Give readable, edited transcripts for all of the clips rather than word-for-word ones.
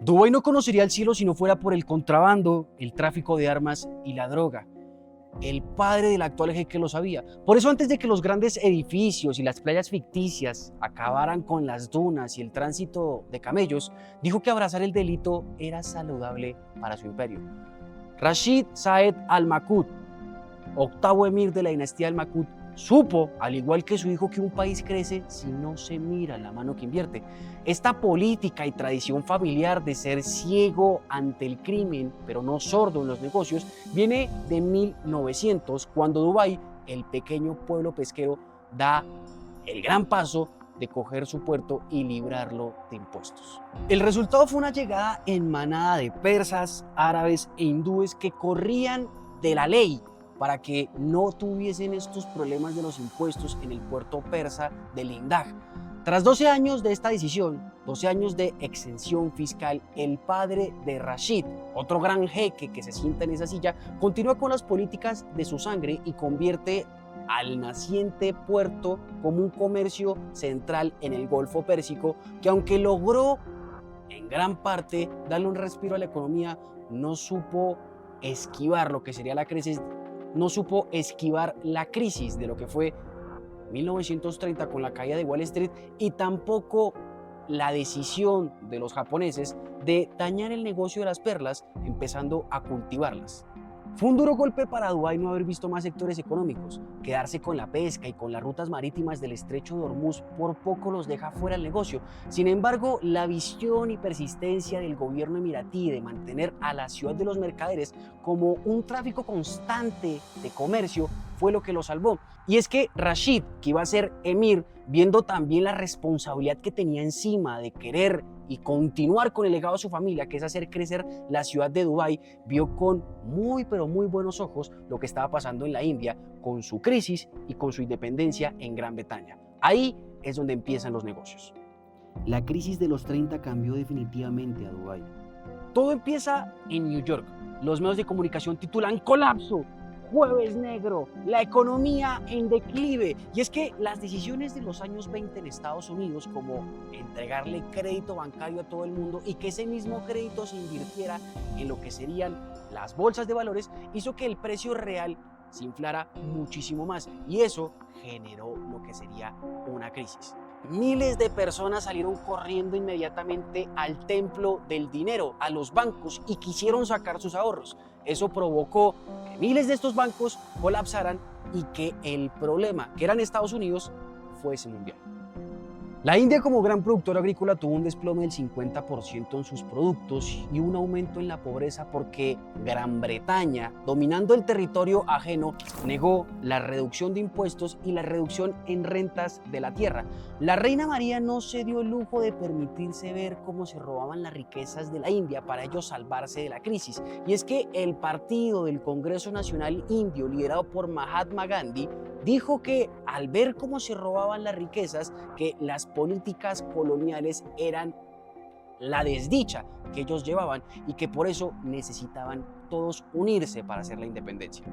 Dubái no conocería el cielo si no fuera por el contrabando, el tráfico de armas y la droga. El padre del actual jeque lo sabía. Por eso, antes de que los grandes edificios y las playas ficticias acabaran con las dunas y el tránsito de camellos, dijo que abrazar el delito era saludable para su imperio. Rashid Saeed Al Maktoum, octavo emir de la dinastía Al Maktoum, supo, al igual que su hijo, que un país crece si no se mira la mano que invierte. Esta política y tradición familiar de ser ciego ante el crimen, pero no sordo en los negocios, viene de 1900, cuando Dubái, el pequeño pueblo pesquero, da el gran paso de coger su puerto y librarlo de impuestos. El resultado fue una llegada en manada de persas, árabes e hindúes que corrían de la ley para que no tuviesen estos problemas de los impuestos en el puerto persa de Lindag. Tras 12 años de esta decisión, 12 años de exención fiscal, el padre de Rashid, otro gran jeque que se sienta en esa silla, continúa con las políticas de su sangre y convierte al naciente puerto como un comercio central en el Golfo Pérsico, que aunque logró en gran parte darle un respiro a la economía, no supo esquivar lo que sería la crisis. No supo esquivar la crisis de lo que fue 1930 con la caída de Wall Street, y tampoco la decisión de los japoneses de dañar el negocio de las perlas, empezando a cultivarlas. Fue un duro golpe para Dubái no haber visto más sectores económicos. Quedarse con la pesca y con las rutas marítimas del estrecho de Hormuz por poco los deja fuera del negocio. Sin embargo, la visión y persistencia del gobierno emiratí de mantener a la ciudad de los mercaderes como un tráfico constante de comercio fue lo que lo salvó. Y es que Rashid, que iba a ser emir, viendo también la responsabilidad que tenía encima de querer y continuar con el legado de su familia, que es hacer crecer la ciudad de Dubái, vio con muy pero muy buenos ojos lo que estaba pasando en la India con su crisis y con su independencia en Gran Bretaña. Ahí es donde empiezan los negocios. La crisis de los 30 cambió definitivamente a Dubái. Todo empieza en New York. Los medios de comunicación titulan "Colapso, Jueves Negro, la economía en declive". Y es que las decisiones de los años 20 en Estados Unidos, como entregarle crédito bancario a todo el mundo y que ese mismo crédito se invirtiera en lo que serían las bolsas de valores, hizo que el precio real se inflara muchísimo más, y eso generó lo que sería una crisis. Miles de personas salieron corriendo inmediatamente al templo del dinero, a los bancos, y quisieron sacar sus ahorros. Eso provocó que miles de estos bancos colapsaran y que el problema, que era en Estados Unidos, fuese mundial. La India, como gran productor agrícola, tuvo un desplome del 50% en sus productos y un aumento en la pobreza porque Gran Bretaña, dominando el territorio ajeno, negó la reducción de impuestos y la reducción en rentas de la tierra. La reina María no se dio el lujo de permitirse ver cómo se robaban las riquezas de la India para ellos salvarse de la crisis. Y es que el partido del Congreso Nacional Indio, liderado por Mahatma Gandhi, dijo que al ver cómo se robaban las riquezas, que las políticas coloniales eran la desdicha que ellos llevaban y que por eso necesitaban todos unirse para hacer la independencia.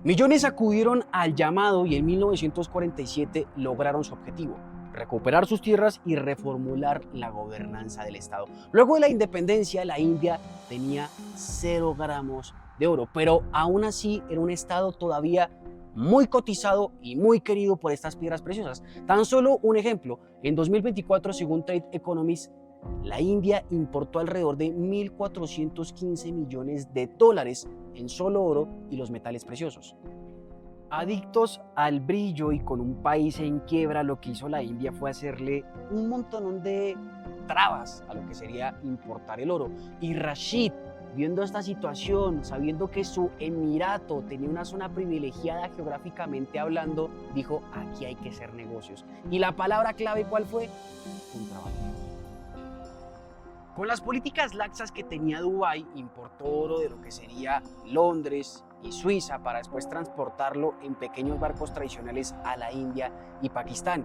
Millones acudieron al llamado y en 1947 lograron su objetivo: recuperar sus tierras y reformular la gobernanza del Estado. Luego de la independencia, la India tenía 0 gramos de oro, pero aún así era un estado todavía muy cotizado y muy querido por estas piedras preciosas. Tan solo un ejemplo: en 2024, según Trade Economics, la India importó alrededor de 1.415 millones de dólares en solo oro y los metales preciosos. Adictos al brillo y con un país en quiebra, lo que hizo la India fue hacerle un montón de trabas a lo que sería importar el oro. Y Rashid, viendo esta situación, sabiendo que su emirato tenía una zona privilegiada geográficamente hablando, dijo: aquí hay que hacer negocios. Y la palabra clave, ¿cuál fue? Contrabando. Con las políticas laxas que tenía Dubái, importó oro de lo que sería Londres y Suiza para después transportarlo en pequeños barcos tradicionales a la India y Pakistán.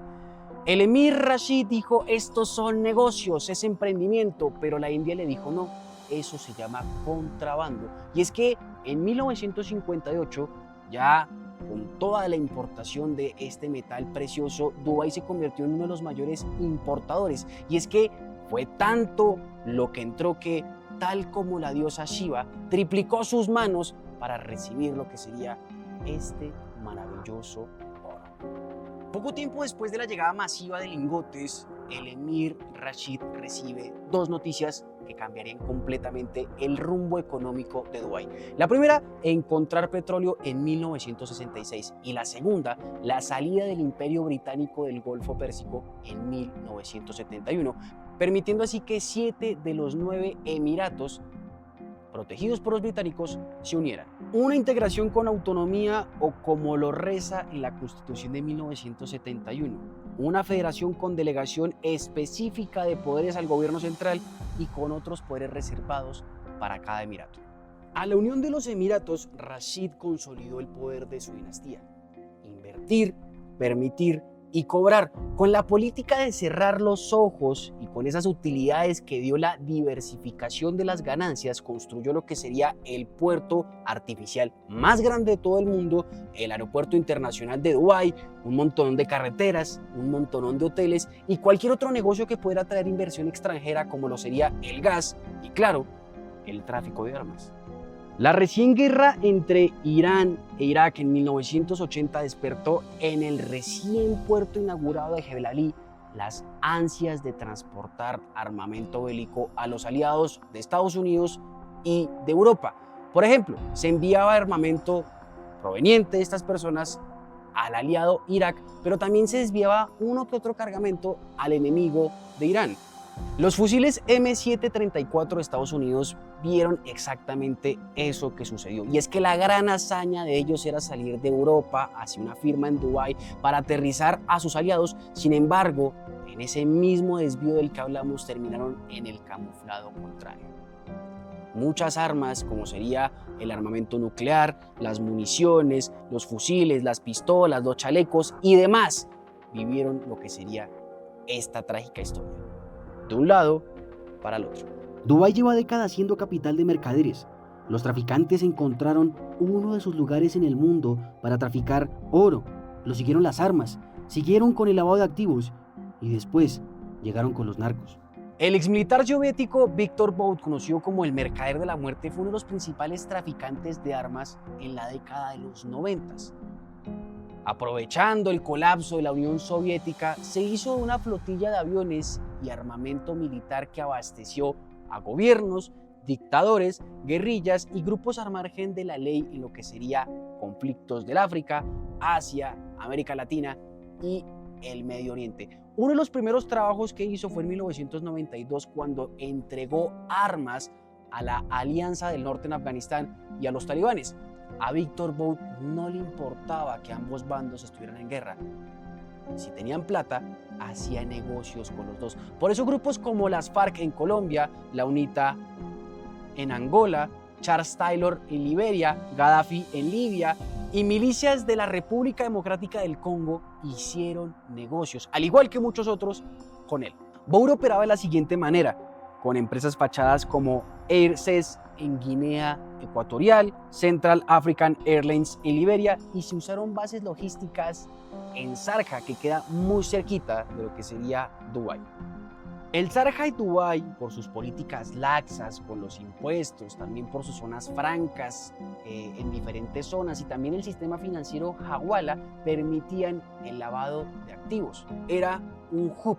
El emir Rashid dijo: estos son negocios, es emprendimiento, pero la India le dijo: no, eso se llama contrabando. Y es que en 1958, ya con toda la importación de este metal precioso, Dubái se convirtió en uno de los mayores importadores. Y es que Fue tanto lo que entró que, tal como la diosa Shiva, triplicó sus manos para recibir lo que sería este maravilloso oro. Poco tiempo después de la llegada masiva de lingotes, el emir Rashid recibe dos noticias que cambiarían completamente el rumbo económico de Dubái. La primera, encontrar petróleo en 1966, y la segunda, la salida del Imperio Británico del Golfo Pérsico en 1971, permitiendo así que 7 de los 9 emiratos protegidos por los británicos se unieran. Una integración con autonomía, o como lo reza en la Constitución de 1971, una federación con delegación específica de poderes al gobierno central y con otros poderes reservados para cada emirato. A la unión de los emiratos, Rashid consolidó el poder de su dinastía: invertir, permitir y cobrar, con la política de cerrar los ojos, y con esas utilidades que dio la diversificación de las ganancias, construyó lo que sería el puerto artificial más grande de todo el mundo, el aeropuerto internacional de Dubái, un montón de carreteras, un montón de hoteles y cualquier otro negocio que pudiera traer inversión extranjera, como lo sería el gas y, claro, el tráfico de armas. La recién guerra entre Irán e Irak en 1980 despertó en el recién puerto inaugurado de Jebel Ali las ansias de transportar armamento bélico a los aliados de Estados Unidos y de Europa. Por ejemplo, se enviaba armamento proveniente de estas personas al aliado Irak, pero también se desviaba uno que otro cargamento al enemigo de Irán. Los fusiles M734 de Estados Unidos vieron exactamente eso que sucedió, y es que la gran hazaña de ellos era salir de Europa hacia una firma en Dubái para aterrizar a sus aliados. Sin embargo, en ese mismo desvío del que hablamos, terminaron en el camuflado contrario. Muchas armas, como sería el armamento nuclear, las municiones, los fusiles, las pistolas, los chalecos y demás, vivieron lo que sería esta trágica historia, de un lado para el otro. Dubái lleva décadas siendo capital de mercaderes. Los traficantes encontraron uno de sus lugares en el mundo para traficar oro. Lo siguieron las armas, siguieron con el lavado de activos y después llegaron con los narcos. El exmilitar soviético Viktor Bout, conocido como el mercader de la muerte, fue uno de los principales traficantes de armas en la década de los 90. Aprovechando el colapso de la Unión Soviética, se hizo una flotilla de aviones y armamento militar que abasteció a gobiernos, dictadores, guerrillas y grupos al margen de la ley en lo que sería conflictos del África, Asia, América Latina y el Medio Oriente. Uno de los primeros trabajos que hizo fue en 1992, cuando entregó armas a la Alianza del Norte en Afganistán y a los talibanes. A Viktor Bout no le importaba que ambos bandos estuvieran en guerra. Si tenían plata, hacía negocios con los dos. Por eso grupos como las FARC en Colombia, la UNITA en Angola, Charles Taylor en Liberia, Gaddafi en Libia y milicias de la República Democrática del Congo hicieron negocios, al igual que muchos otros, con él. Bout operaba de la siguiente manera, con empresas fachadas como AirCES en Guinea Ecuatorial, Central African Airlines en Liberia, y se usaron bases logísticas en Sharjah, que queda muy cerquita de lo que sería Dubái. El Sharjah y Dubái, por sus políticas laxas con los impuestos, también por sus zonas francas en diferentes zonas, y también el sistema financiero Hawala, permitían el lavado de activos. Era un hub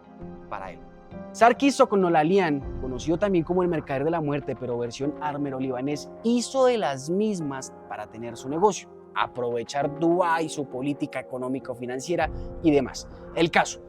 para él. Sarkis Okonolalian, conocido también como el mercader de la muerte, pero versión armero-libanés, hizo de las mismas para tener su negocio, aprovechar Dubái, su política económico-financiera y demás. El caso: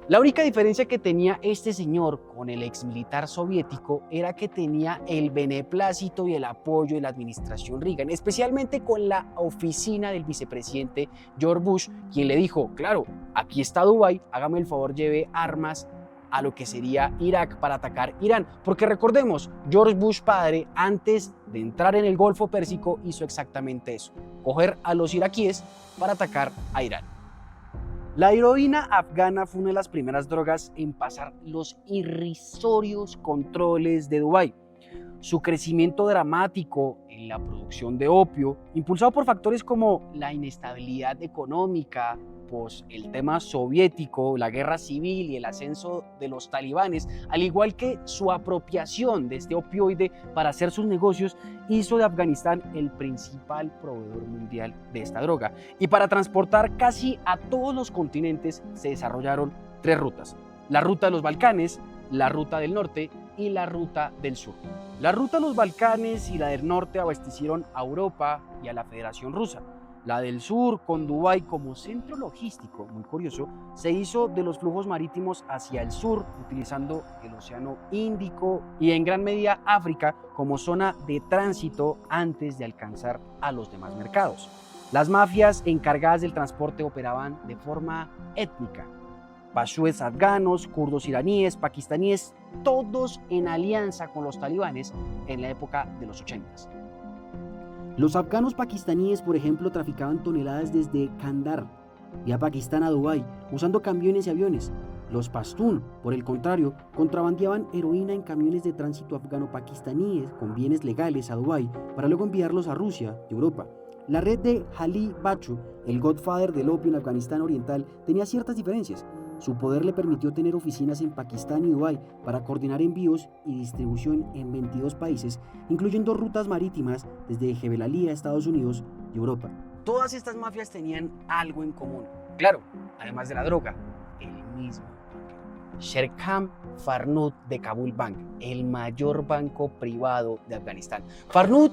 la única diferencia que tenía este señor con el exmilitar soviético era que tenía el beneplácito y el apoyo de la administración Reagan, especialmente con la oficina del vicepresidente George Bush, quien le dijo: claro, aquí está Dubái, hágame el favor, lleve armas a lo que sería Irak para atacar Irán. Porque recordemos, George Bush padre, antes de entrar en el Golfo Pérsico, hizo exactamente eso: coger a los iraquíes para atacar a Irán. La heroína afgana fue una de las primeras drogas en pasar los irrisorios controles de Dubái. su crecimiento dramático en la producción de opio, impulsado por factores como la inestabilidad económica, pues el tema soviético, la guerra civil y el ascenso de los talibanes, al igual que su apropiación de este opioide para hacer sus negocios, hizo de Afganistán el principal proveedor mundial de esta droga. Y para transportar casi a todos los continentes se desarrollaron 3 rutas: la ruta de los Balcanes, la ruta del norte y la ruta del sur. La ruta de los Balcanes y la del norte abastecieron a Europa y a la Federación Rusa. La del sur, con Dubái como centro logístico, muy curioso, se hizo de los flujos marítimos hacia el sur, utilizando el Océano Índico y en gran medida África como zona de tránsito antes de alcanzar a los demás mercados. Las mafias encargadas del transporte operaban de forma étnica: pashtues afganos, kurdos iraníes, pakistaníes, todos en alianza con los talibanes en la época de los 80s. Los afganos pakistaníes, por ejemplo, traficaban toneladas desde Kandahar vía Pakistán a Dubái, usando camiones y aviones. Los pastún, por el contrario, contrabandeaban heroína en camiones de tránsito afgano-pakistaníes con bienes legales a Dubái para luego enviarlos a Rusia y Europa. La red de Ali Bachu, el godfather del opio en Afganistán Oriental, tenía ciertas diferencias. Su poder le permitió tener oficinas en Pakistán y Dubái para coordinar envíos y distribución en 22 países, incluyendo rutas marítimas desde Jebel Ali a Estados Unidos y Europa. Todas estas mafias tenían algo en común. Claro, además de la droga, el mismo banquero. Sherkham Farnut de Kabul Bank, el mayor banco privado de Afganistán. Farnut,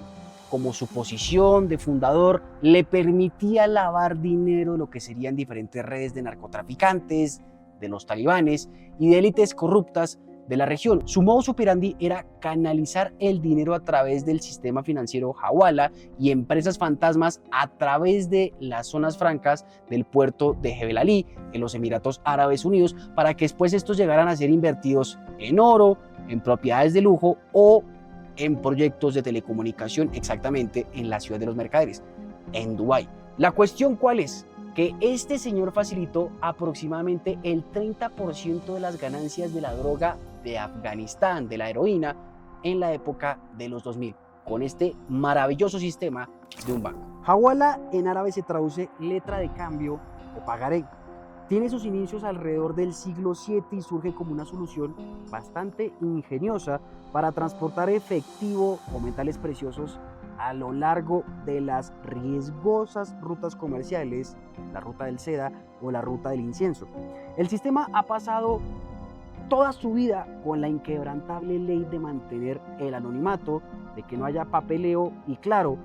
como su posición de fundador, le permitía lavar dinero de lo que serían diferentes redes de narcotraficantes, de los talibanes y de élites corruptas de la región. Su modus operandi era canalizar el dinero a través del sistema financiero Hawala y empresas fantasmas a través de las zonas francas del puerto de Jebel Ali en los Emiratos Árabes Unidos, para que después estos llegaran a ser invertidos en oro, en propiedades de lujo o en proyectos de telecomunicación, exactamente en la ciudad de los mercaderes, en Dubái. La cuestión, ¿cuál es? Que este señor facilitó aproximadamente el 30% de las ganancias de la droga de Afganistán, de la heroína, en la época de los 2000, con este maravilloso sistema de un banco. Hawala en árabe se traduce letra de cambio o pagaré. Tiene sus inicios alrededor del siglo VII y surge como una solución bastante ingeniosa para transportar efectivo o metales preciosos a lo largo de las riesgosas rutas comerciales, la ruta del seda o la ruta del incienso. El sistema ha pasado toda su vida con la inquebrantable ley de mantener el anonimato, de que no haya papeleo y, claro,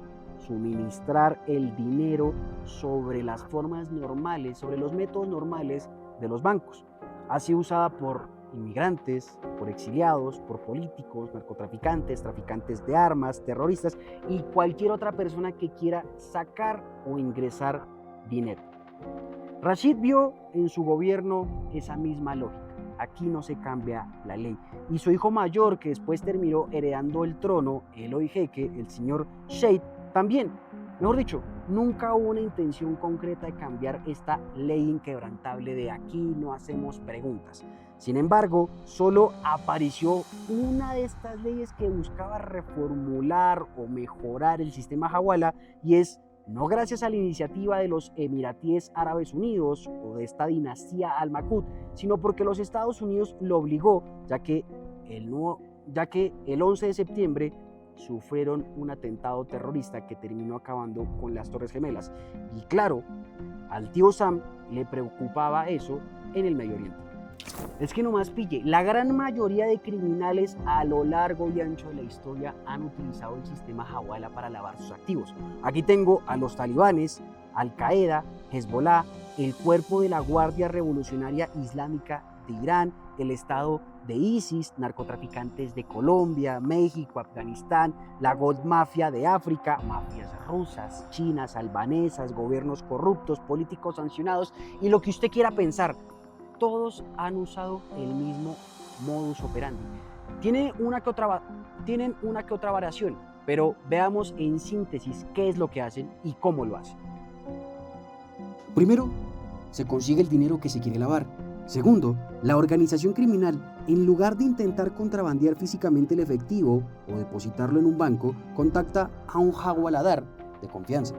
suministrar el dinero sobre las formas normales, sobre los métodos normales de los bancos. Ha sido usada por inmigrantes, por exiliados, por políticos, narcotraficantes, traficantes de armas, terroristas y cualquier otra persona que quiera sacar o ingresar dinero. Rashid vio en su gobierno esa misma lógica. Aquí no se cambia la ley. Y su hijo mayor, que después terminó heredando el trono, el hoy jeque, el señor Sheikh, también. Mejor dicho, nunca hubo una intención concreta de cambiar esta ley inquebrantable de aquí no hacemos preguntas. Sin embargo, solo apareció una de estas leyes que buscaba reformular o mejorar el sistema Hawala, y es no gracias a la iniciativa de los Emiratíes Árabes Unidos o de esta dinastía Al-Makud, sino porque los Estados Unidos lo obligó, ya que el 11 de septiembre sufrieron un atentado terrorista que terminó acabando con las Torres Gemelas. Y claro, al tío Sam le preocupaba eso en el Medio Oriente. Es que nomás pille, la gran mayoría de criminales a lo largo y ancho de la historia han utilizado el sistema Hawala para lavar sus activos. Aquí tengo a los talibanes, Al-Qaeda, Hezbollah, el cuerpo de la Guardia Revolucionaria Islámica de Irán, el estado de ISIS, narcotraficantes de Colombia, México, Afganistán, la Gold Mafia de África, mafias rusas, chinas, albanesas, gobiernos corruptos, políticos sancionados y lo que usted quiera pensar. Todos han usado el mismo modus operandi. Tienen una que otra variación, pero veamos en síntesis qué es lo que hacen y cómo lo hacen. Primero, se consigue el dinero que se quiere lavar. Segundo, la organización criminal En lugar de intentar contrabandear físicamente el efectivo o depositarlo en un banco, contacta a un hawaladdar de confianza.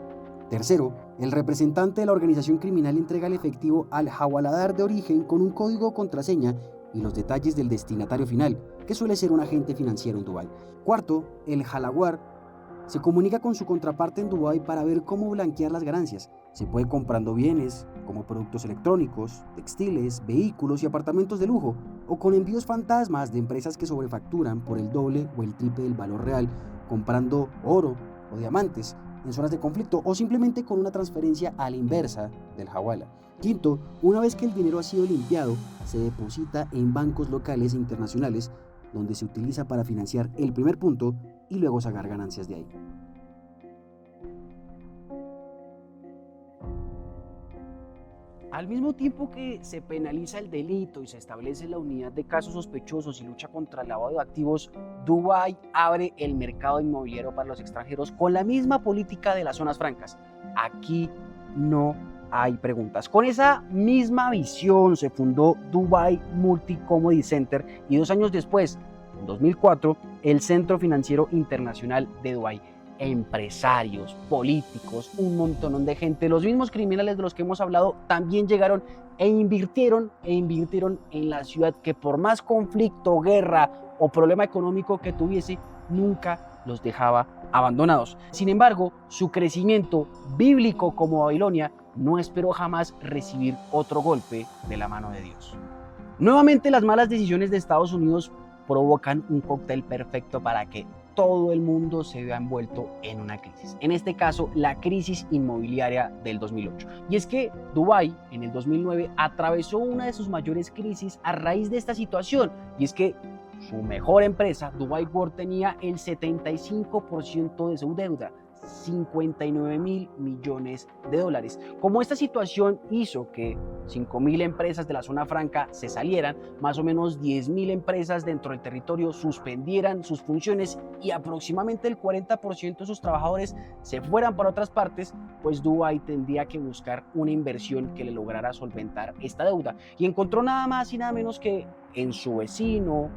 Tercero, el representante de la organización criminal entrega el efectivo al hawaladdar de origen con un código o contraseña y los detalles del destinatario final, que suele ser un agente financiero en Dubái. Cuarto, el halawar se comunica con su contraparte en Dubái para ver cómo blanquear las ganancias. Se puede comprando bienes como productos electrónicos, textiles, vehículos y apartamentos de lujo, o con envíos fantasmas de empresas que sobrefacturan por el doble o el triple del valor real, comprando oro o diamantes en zonas de conflicto o simplemente con una transferencia a la inversa del hawala. Quinto, una vez que el dinero ha sido limpiado, se deposita en bancos locales e internacionales donde se utiliza para financiar el primer punto y luego sacar ganancias de ahí. Al mismo tiempo que se penaliza el delito y se establece la unidad de casos sospechosos y lucha contra el lavado de activos, Dubái abre el mercado inmobiliario para los extranjeros con la misma política de las zonas francas. Aquí no hay preguntas. Con esa misma visión se fundó Dubai Multi Commodity Center y 2 años después, en 2004, el Centro Financiero Internacional de Dubái. Empresarios, políticos, un montón de gente, los mismos criminales de los que hemos hablado, también llegaron e invirtieron en la ciudad que por más conflicto, guerra o problema económico que tuviese, nunca los dejaba abandonados. Sin embargo, su crecimiento bíblico como Babilonia no esperó jamás recibir otro golpe de la mano de Dios. Nuevamente, las malas decisiones de Estados Unidos provocan un cóctel perfecto para que todo el mundo se vea envuelto en una crisis. En este caso, la crisis inmobiliaria del 2008. Y es que Dubái, en el 2009, atravesó una de sus mayores crisis a raíz de esta situación. Y es que su mejor empresa, Dubai World, tenía el 75% de su deuda, 59.000 millones de dólares. Como esta situación hizo que 5.000 empresas de la zona franca se salieran, más o menos 10.000 empresas dentro del territorio suspendieran sus funciones y aproximadamente el 40% de sus trabajadores se fueran para otras partes, pues Dubái tendría que buscar una inversión que le lograra solventar esta deuda. Y encontró nada más y nada menos que en su vecino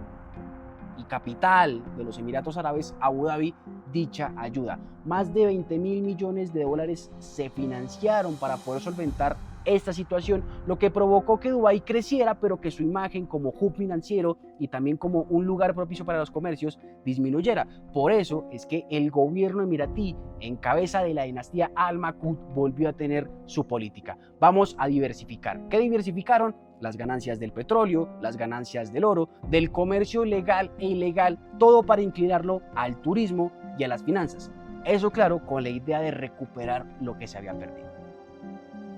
y capital de los Emiratos Árabes, Abu Dhabi, dicha ayuda. Más de 20.000 millones de dólares se financiaron para poder solventar esta situación, lo que provocó que Dubái creciera, pero que su imagen como hub financiero y también como un lugar propicio para los comercios disminuyera. Por eso es que el gobierno emiratí, en cabeza de la dinastía Al Makud, volvió a tener su política. Vamos a diversificar. ¿Qué diversificaron? Las ganancias del petróleo, las ganancias del oro, del comercio legal e ilegal, todo para inclinarlo al turismo y a las finanzas. Eso, claro, con la idea de recuperar lo que se había perdido.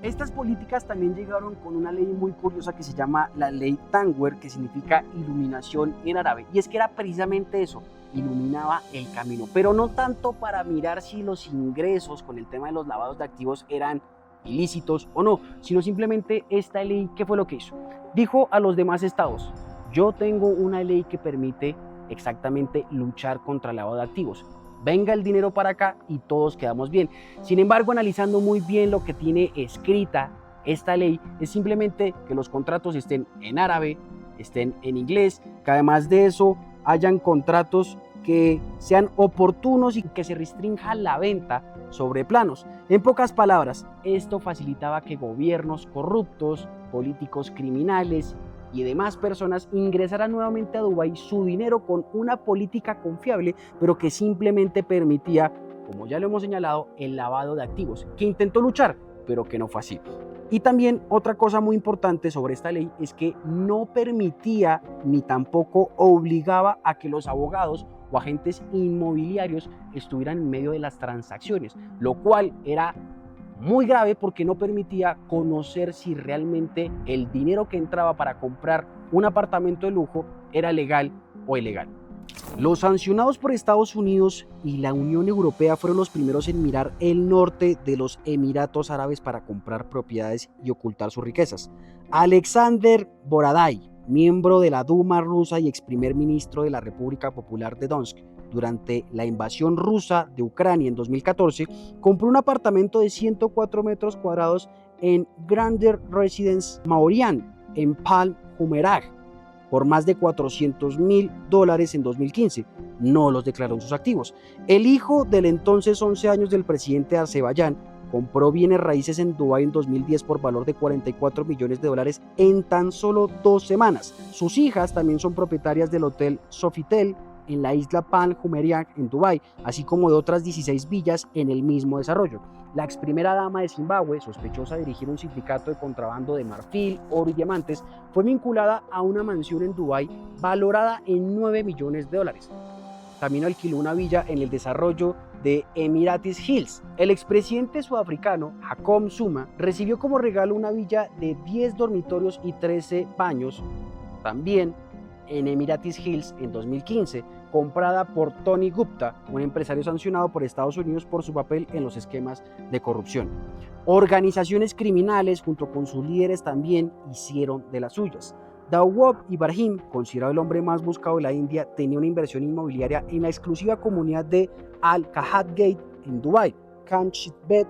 Estas políticas también llegaron con una ley muy curiosa que se llama la ley Tanweer, que significa iluminación en árabe. Y es que era precisamente eso, iluminaba el camino, pero no tanto para mirar si los ingresos con el tema de los lavados de activos eran ilícitos o no, sino simplemente esta ley, ¿qué fue lo que hizo? Dijo a los demás estados: yo tengo una ley que permite exactamente luchar contra el lavado de activos. Venga el dinero para acá y todos quedamos bien. Sin embargo, analizando muy bien lo que tiene escrita esta ley, es simplemente que los contratos estén en árabe, estén en inglés, que además de eso hayan contratos que sean oportunos y que se restrinja la venta sobre planos. En pocas palabras, esto facilitaba que gobiernos corruptos, políticos criminales y demás personas ingresaran nuevamente a Dubái su dinero con una política confiable, pero que simplemente permitía, como ya lo hemos señalado, el lavado de activos, que intentó luchar, pero que no fue así. Y también otra cosa muy importante sobre esta ley es que no permitía ni tampoco obligaba a que los abogados o agentes inmobiliarios estuvieran en medio de las transacciones, lo cual era muy grave porque no permitía conocer si realmente el dinero que entraba para comprar un apartamento de lujo era legal o ilegal. Los sancionados por Estados Unidos y la Unión Europea fueron los primeros en mirar el norte de los Emiratos Árabes para comprar propiedades y ocultar sus riquezas. Alexander Borodai, miembro de la Duma rusa y ex primer ministro de la República Popular de Donetsk, durante la invasión rusa de Ucrania en 2014, compró un apartamento de 104 metros cuadrados en Grander Residence Maorian, en Palm Jumeirah, por más de $400.000 en 2015. No los declaró en sus activos. El hijo del entonces 11 años del presidente de Azerbaiyán compró bienes raíces en Dubái en 2010 por valor de $44 millones en tan solo 2 semanas. Sus hijas también son propietarias del hotel Sofitel en la isla Pan Jumeirah en Dubái, así como de otras 16 villas en el mismo desarrollo. La ex primera dama de Zimbabue, sospechosa de dirigir un sindicato de contrabando de marfil, oro y diamantes, fue vinculada a una mansión en Dubái valorada en $9 millones. También alquiló una villa en el desarrollo de Emirates Hills. El expresidente sudafricano Jacob Zuma recibió como regalo una villa de 10 dormitorios y 13 baños, también en Emirates Hills en 2015, comprada por Tony Gupta, un empresario sancionado por Estados Unidos por su papel en los esquemas de corrupción. Organizaciones criminales junto con sus líderes también hicieron de las suyas. Dawood Ibrahim, considerado el hombre más buscado de la India, tenía una inversión inmobiliaria en la exclusiva comunidad de Al-Kahad Gate en Dubái. Khan Shidbet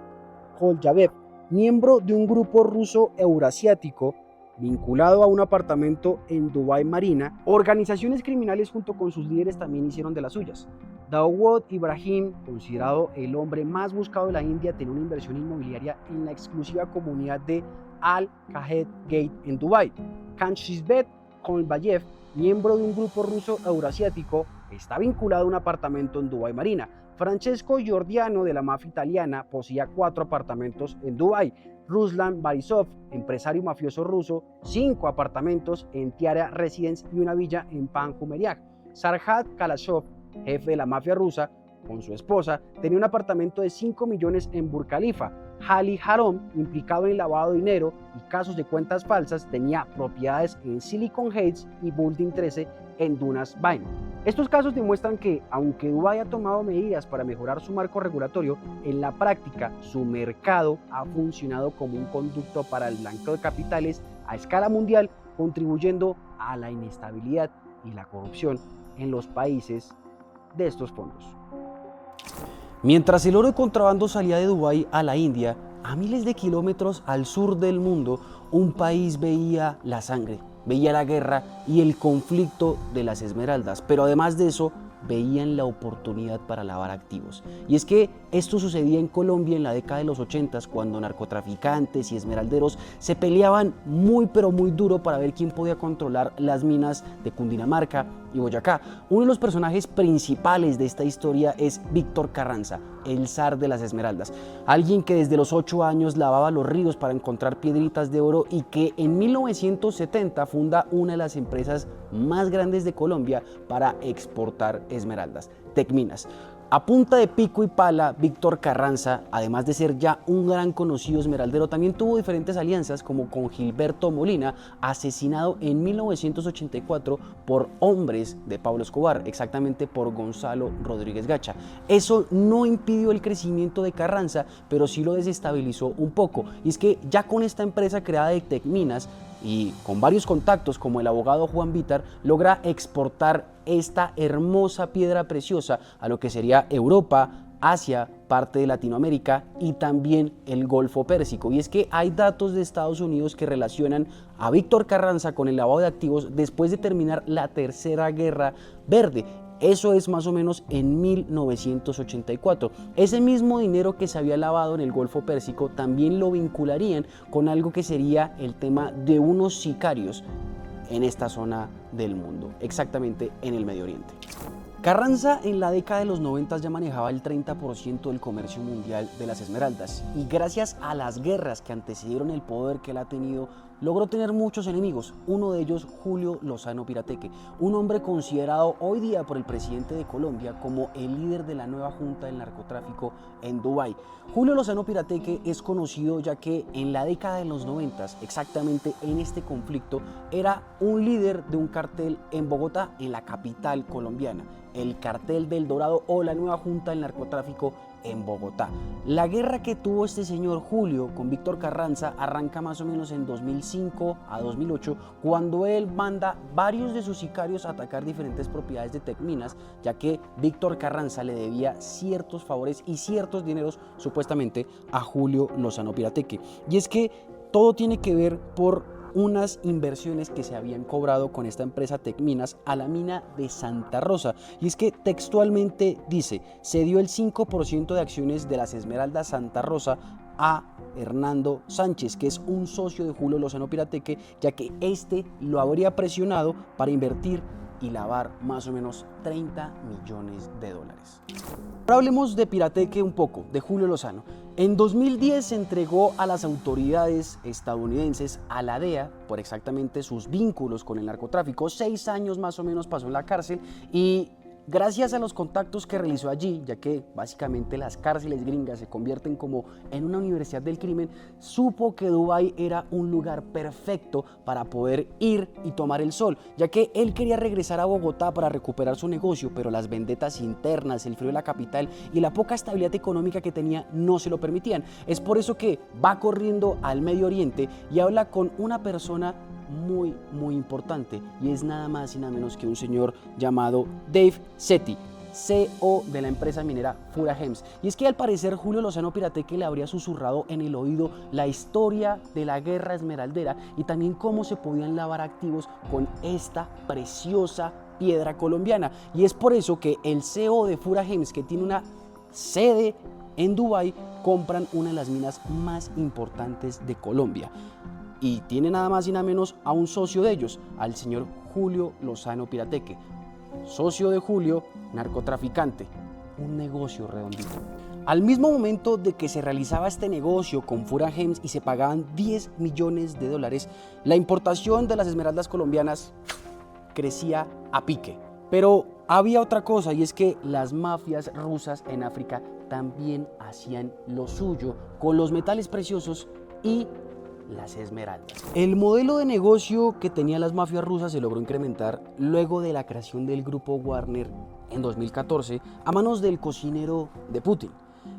Koljayev, miembro de un grupo ruso eurasiático vinculado a un apartamento en Dubái Marina, organizaciones criminales junto con sus líderes también hicieron de las suyas. Dawood Ibrahim, considerado el hombre más buscado de la India, tenía una inversión inmobiliaria en la exclusiva comunidad de Al-Kahad Gate en Dubái. Khan Shidbet Koljayev, miembro de un grupo ruso eurasiático, está vinculado a un apartamento en Dubái Marina. Francesco Giordano, de la mafia italiana, poseía 4 apartamentos en Dubái. Ruslan Barisov, empresario mafioso ruso, 5 apartamentos en Tiara Residence y una villa en Pan Jumeirah. Sarhad Kalashov, jefe de la mafia rusa, con su esposa, tenía un apartamento de 5 millones en Burj Khalifa. Ali Harom, implicado en lavado de dinero y casos de cuentas falsas, tenía propiedades en Silicon Heights y Building 13 en Dunas Bain. Estos casos demuestran que, aunque Dubái ha tomado medidas para mejorar su marco regulatorio, en la práctica su mercado ha funcionado como un conducto para el blanqueo de capitales a escala mundial, contribuyendo a la inestabilidad y la corrupción en los países de estos fondos. Mientras el oro de contrabando salía de Dubái a la India, a miles de kilómetros al sur del mundo, un país veía la sangre, veía la guerra y el conflicto de las esmeraldas, pero además de eso, veían la oportunidad para lavar activos. Y es que esto sucedía en Colombia en la década de los 80, cuando narcotraficantes y esmeralderos se peleaban muy pero muy duro para ver quién podía controlar las minas de Cundinamarca y Boyacá. Uno de los personajes principales de esta historia es Víctor Carranza, el zar de las esmeraldas, alguien que desde los 8 años lavaba los ríos para encontrar piedritas de oro y que en 1970 funda una de las empresas más grandes de Colombia para exportar esmeraldas, Tecminas. A punta de pico y pala, Víctor Carranza, además de ser ya un gran conocido esmeraldero, también tuvo diferentes alianzas, como con Gilberto Molina, asesinado en 1984 por hombres de Pablo Escobar, exactamente por Gonzalo Rodríguez Gacha. Eso no impidió el crecimiento de Carranza, pero sí lo desestabilizó un poco. Y es que ya con esta empresa creada de Tecminas, y con varios contactos como el abogado Juan Vítar, logra exportar esta hermosa piedra preciosa a lo que sería Europa, Asia, parte de Latinoamérica y también el Golfo Pérsico. Y es que hay datos de Estados Unidos que relacionan a Víctor Carranza con el lavado de activos después de terminar la Tercera Guerra Verde. Eso es más o menos en 1984. Ese mismo dinero que se había lavado en el Golfo Pérsico también lo vincularían con algo que sería el tema de unos sicarios en esta zona del mundo, exactamente en el Medio Oriente. Carranza en la década de los 90 ya manejaba el 30% del comercio mundial de las esmeraldas y gracias a las guerras que antecedieron el poder que él ha tenido, logró tener muchos enemigos, uno de ellos Julio Lozano Pirateque, un hombre considerado hoy día por el presidente de Colombia como el líder de la nueva junta del narcotráfico en Dubái. Julio Lozano Pirateque es conocido ya que en la década de los 90, exactamente en este conflicto, era un líder de un cartel en Bogotá, en la capital colombiana, el Cartel del Dorado o la nueva junta del narcotráfico en Bogotá. La guerra que tuvo este señor Julio con Víctor Carranza arranca más o menos en 2005 a 2008, cuando él manda varios de sus sicarios a atacar diferentes propiedades de Tecminas, ya que Víctor Carranza le debía ciertos favores y ciertos dineros supuestamente a Julio Lozano Pirateque. Y es que todo tiene que ver por unas inversiones que se habían cobrado con esta empresa Tecminas a la mina de Santa Rosa. Y es que textualmente dice, se dio el 5% de acciones de las Esmeraldas Santa Rosa a Hernando Sánchez, que es un socio de Julio Lozano Pirateque, ya que este lo habría presionado para invertir y lavar más o menos 30 millones de dólares. Ahora hablemos de Pirateque un poco, de Julio Lozano. En 2010 se entregó a las autoridades estadounidenses, a la DEA, por exactamente sus vínculos con el narcotráfico. 6 años más o menos pasó en la cárcel y gracias a los contactos que realizó allí, ya que básicamente las cárceles gringas se convierten como en una universidad del crimen, supo que Dubái era un lugar perfecto para poder ir y tomar el sol, ya que él quería regresar a Bogotá para recuperar su negocio, pero las vendetas internas, el frío de la capital y la poca estabilidad económica que tenía no se lo permitían. Es por eso que va corriendo al Medio Oriente y habla con una persona muy importante, y es nada más y nada menos que un señor llamado Dave Sethi, CEO de la empresa minera Fura Hems. Y es que al parecer Julio Lozano Pirateque le habría susurrado en el oído la historia de la guerra esmeraldera y también cómo se podían lavar activos con esta preciosa piedra colombiana. Y es por eso que el CEO de Fura Hems, que tiene una sede en Dubái, compran una de las minas más importantes de Colombia. Y tiene nada más y nada menos a un socio de ellos, al señor Julio Lozano Pirateque. Socio de Julio, narcotraficante. Un negocio redondito. Al mismo momento de que se realizaba este negocio con Fura Hems y se pagaban 10 millones de dólares, la importación de las esmeraldas colombianas crecía a pique. Pero había otra cosa, y es que las mafias rusas en África también hacían lo suyo con los metales preciosos y las esmeraldas. El modelo de negocio que tenían las mafias rusas se logró incrementar luego de la creación del grupo Wagner en 2014 a manos del cocinero de Putin.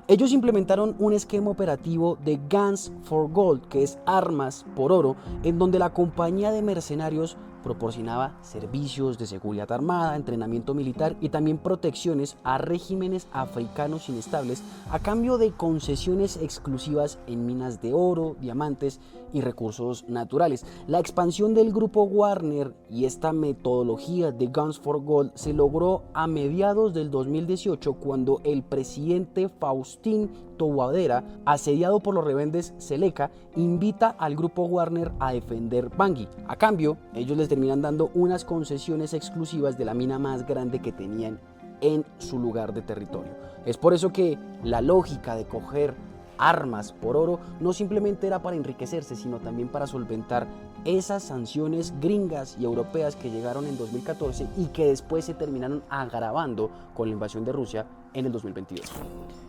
Ellos implementaron un esquema operativo de Guns for Gold, que es armas por oro, en donde la compañía de mercenarios proporcionaba servicios de seguridad armada, entrenamiento militar y también protecciones a regímenes africanos inestables a cambio de concesiones exclusivas en minas de oro, diamantes y recursos naturales. La expansión del grupo Wagner y esta metodología de Guns for Gold se logró a mediados del 2018 cuando el presidente Faustin Touadera, asediado por los rebeldes Seleka, invita al grupo Wagner a defender Bangui. A cambio, ellos les terminan dando unas concesiones exclusivas de la mina más grande que tenían en su lugar de territorio. Es por eso que la lógica de coger armas por oro no simplemente era para enriquecerse, sino también para solventar esas sanciones gringas y europeas que llegaron en 2014 y que después se terminaron agravando con la invasión de Rusia en el 2022.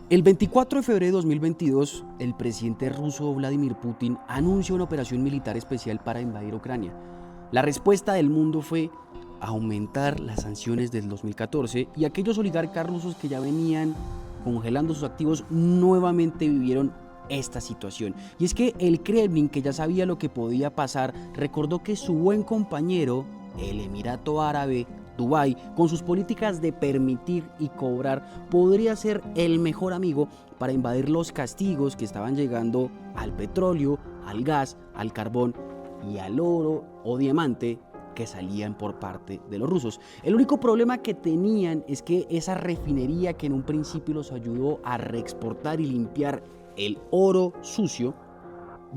El 24 de febrero de 2022, el presidente ruso Vladimir Putin anuncia una operación militar especial para invadir Ucrania. La respuesta del mundo fue aumentar las sanciones del 2014 y aquellos oligarcas rusos que ya venían congelando sus activos nuevamente vivieron esta situación. Y es que el Kremlin, que ya sabía lo que podía pasar, recordó que su buen compañero, el Emirato Árabe, Dubái, con sus políticas de permitir y cobrar, podría ser el mejor amigo para invadir los castigos que estaban llegando al petróleo, al gas, al carbón y al oro o diamante que salían por parte de los rusos. El único problema que tenían es que esa refinería que en un principio los ayudó a reexportar y limpiar el oro sucio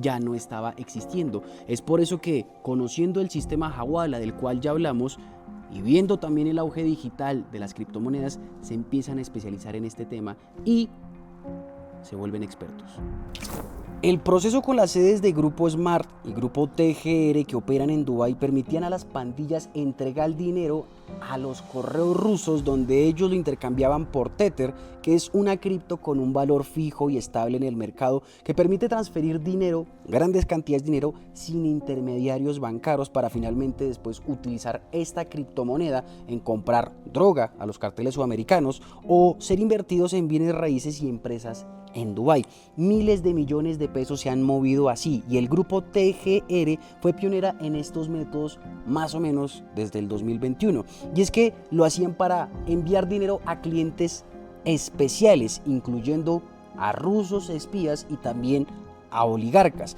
ya no estaba existiendo. Es por eso que, conociendo el sistema Hawala del cual ya hablamos y viendo también el auge digital de las criptomonedas, se empiezan a especializar en este tema y se vuelven expertos. El proceso con las sedes de Grupo Smart y Grupo TGR que operan en Dubái permitían a las pandillas entregar dinero a los correos rusos, donde ellos lo intercambiaban por Tether, que es una cripto con un valor fijo y estable en el mercado que permite transferir dinero, grandes cantidades de dinero, sin intermediarios bancarios para finalmente después utilizar esta criptomoneda en comprar droga a los carteles sudamericanos o ser invertidos en bienes raíces y empresas en Dubái. Miles de millones de pesos se han movido así y el grupo TGR fue pionera en estos métodos más o menos desde el 2021. Y es que lo hacían para enviar dinero a clientes especiales, incluyendo a rusos espías y también a oligarcas.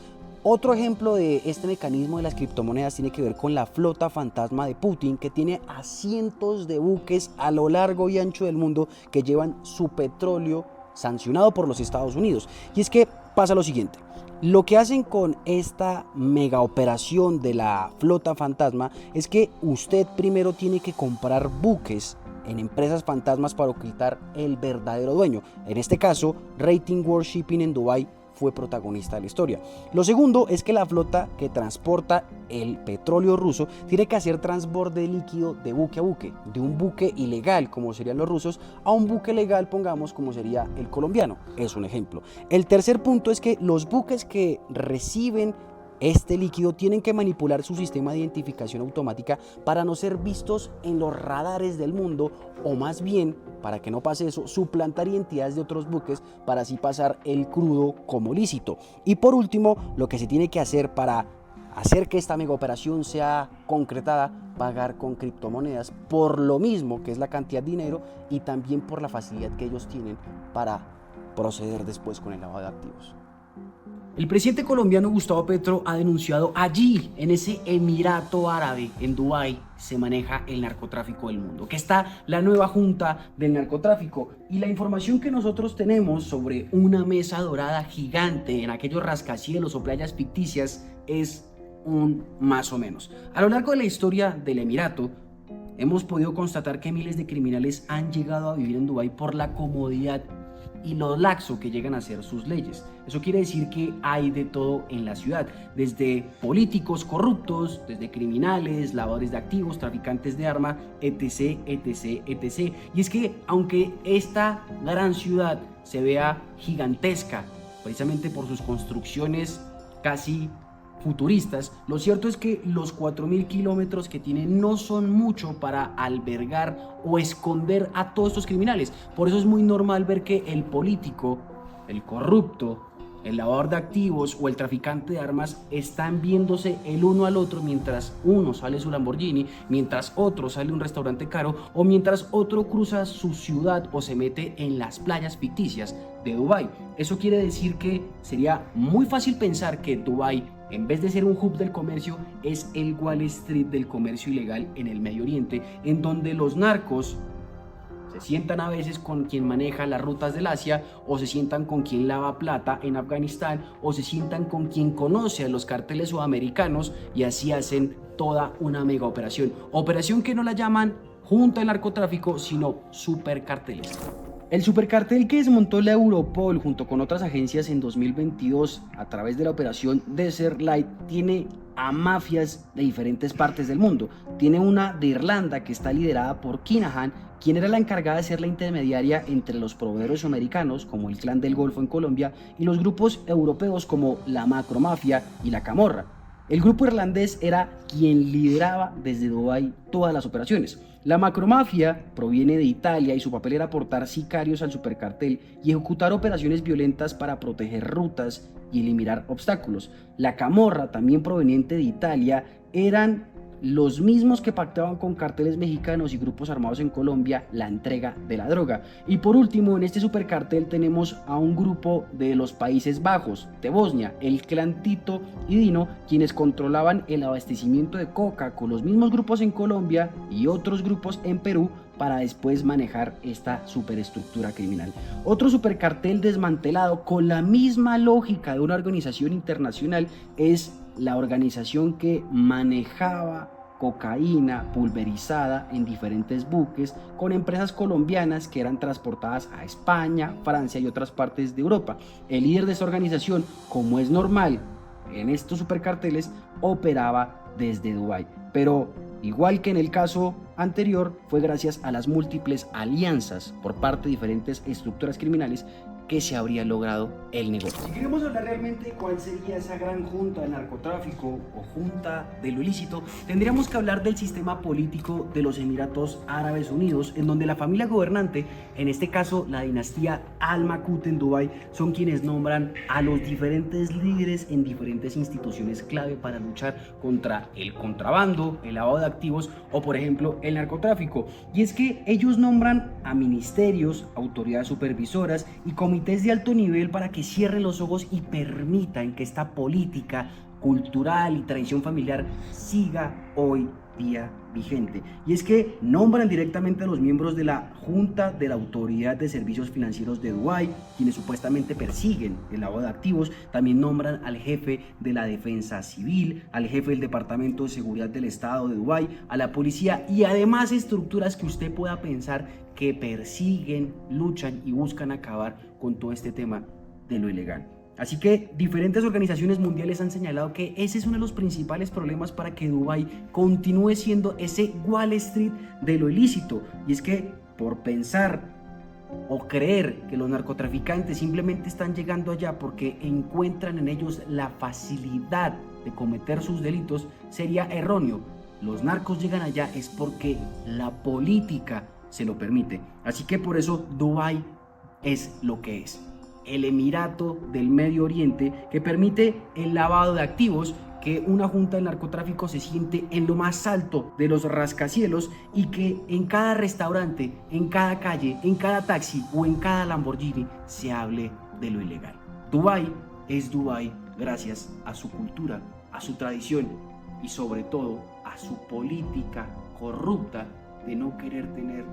Otro ejemplo de este mecanismo de las criptomonedas tiene que ver con la flota fantasma de Putin, que tiene a cientos de buques a lo largo y ancho del mundo que llevan su petróleo sancionado por los Estados Unidos. Y es que pasa lo siguiente: lo que hacen con esta mega operación de la flota fantasma es que usted primero tiene que comprar buques en empresas fantasmas para ocultar el verdadero dueño. En este caso, Rating World Shipping en Dubái fue protagonista de la historia. Lo segundo es que la flota que transporta el petróleo ruso tiene que hacer transborde líquido de buque a buque, de un buque ilegal como serían los rusos a un buque legal, pongamos, como sería el colombiano. Es un ejemplo. El tercer punto es que los buques que reciben este líquido tienen que manipular su sistema de identificación automática para no ser vistos en los radares del mundo, o más bien, para que no pase eso, suplantar identidades de otros buques para así pasar el crudo como lícito. Y por último, lo que se tiene que hacer para hacer que esta mega operación sea concretada: pagar con criptomonedas, por lo mismo que es la cantidad de dinero y también por la facilidad que ellos tienen para proceder después con el lavado de activos. El presidente colombiano Gustavo Petro ha denunciado allí, en ese Emirato Árabe, en Dubái, se maneja el narcotráfico del mundo, que está la nueva junta del narcotráfico. Y la información que nosotros tenemos sobre una mesa dorada gigante en aquellos rascacielos o playas ficticias es un más o menos. A lo largo de la historia del Emirato, hemos podido constatar que miles de criminales han llegado a vivir en Dubái por la comodidad y lo laxo que llegan a ser sus leyes. Eso quiere decir que hay de todo en la ciudad, desde políticos corruptos, desde criminales, lavadores de activos, traficantes de armas, etc, etc, etc. Y es que aunque esta gran ciudad se vea gigantesca, precisamente por sus construcciones casi futuristas, lo cierto es que los 4.000 kilómetros que tiene no son mucho para albergar o esconder a todos estos criminales. Por eso es muy normal ver que el político, el corrupto, el lavador de activos o el traficante de armas están viéndose el uno al otro mientras uno sale su Lamborghini, mientras otro sale a un restaurante caro o mientras otro cruza su ciudad o se mete en las playas ficticias de Dubái. Eso quiere decir que sería muy fácil pensar que Dubái, en vez de ser un hub del comercio, es el Wall Street del comercio ilegal en el Medio Oriente, en donde los narcos se sientan a veces con quien maneja las rutas del Asia, o se sientan con quien lava plata en Afganistán, o se sientan con quien conoce a los carteles sudamericanos, y así hacen toda una mega operación. Operación que no la llaman junta de narcotráfico, sino supercarteles. El supercartel que desmontó la Europol junto con otras agencias en 2022 a través de la operación Desert Light tiene a mafias de diferentes partes del mundo. Tiene una de Irlanda que está liderada por Kinahan, quien era la encargada de ser la intermediaria entre los proveedores americanos, como el Clan del Golfo en Colombia, y los grupos europeos como la Macromafia y la Camorra. El grupo irlandés era quien lideraba desde Dubái todas las operaciones. La macromafia proviene de Italia y su papel era portar sicarios al supercartel y ejecutar operaciones violentas para proteger rutas y eliminar obstáculos. La Camorra, también proveniente de Italia, eran los mismos que pactaban con carteles mexicanos y grupos armados en Colombia la entrega de la droga. Y por último, en este supercartel tenemos a un grupo de los Países Bajos, de Bosnia, el clan Tito y Dino, quienes controlaban el abastecimiento de coca con los mismos grupos en Colombia y otros grupos en Perú, para después manejar esta superestructura criminal. Otro supercartel desmantelado con la misma lógica de una organización internacional es la organización que manejaba cocaína pulverizada en diferentes buques con empresas colombianas que eran transportadas a España, Francia y otras partes de Europa. El líder de esta organización, como es normal en estos supercarteles, operaba desde Dubái. Pero igual que en el caso anterior, fue gracias a las múltiples alianzas por parte de diferentes estructuras criminales que se habría logrado el negocio. Si queremos hablar realmente de cuál sería esa gran junta de narcotráfico o junta de lo ilícito, tendríamos que hablar del sistema político de los Emiratos Árabes Unidos, en donde la familia gobernante, en este caso la dinastía Al Maktoum en Dubái, son quienes nombran a los diferentes líderes en diferentes instituciones clave para luchar contra el contrabando, el lavado de activos o, por ejemplo, el narcotráfico, y es que ellos nombran a ministerios, autoridades supervisoras y comités de alto nivel para que cierren los ojos y permitan que esta política cultural y tradición familiar siga hoy día vigente. Y es que nombran directamente a los miembros de la Junta de la Autoridad de Servicios Financieros de Dubái, quienes supuestamente persiguen el lavado de activos. También nombran al jefe de la Defensa Civil, al jefe del Departamento de Seguridad del Estado de Dubái, a la policía y además estructuras que usted pueda pensar que persiguen, luchan y buscan acabar con todo este tema de lo ilegal. Así que diferentes organizaciones mundiales han señalado que ese es uno de los principales problemas para que Dubái continúe siendo ese Wall Street de lo ilícito. Y es que por pensar o creer que los narcotraficantes simplemente están llegando allá porque encuentran en ellos la facilidad de cometer sus delitos sería erróneo. Los narcos llegan allá es porque la política se lo permite. Así que por eso Dubái es lo que es. El Emirato del Medio Oriente que permite el lavado de activos, que una junta del narcotráfico se siente en lo más alto de los rascacielos y que en cada restaurante, en cada calle, en cada taxi o en cada Lamborghini se hable de lo ilegal. Dubái es Dubái gracias a su cultura, a su tradición y sobre todo a su política corrupta de no querer tener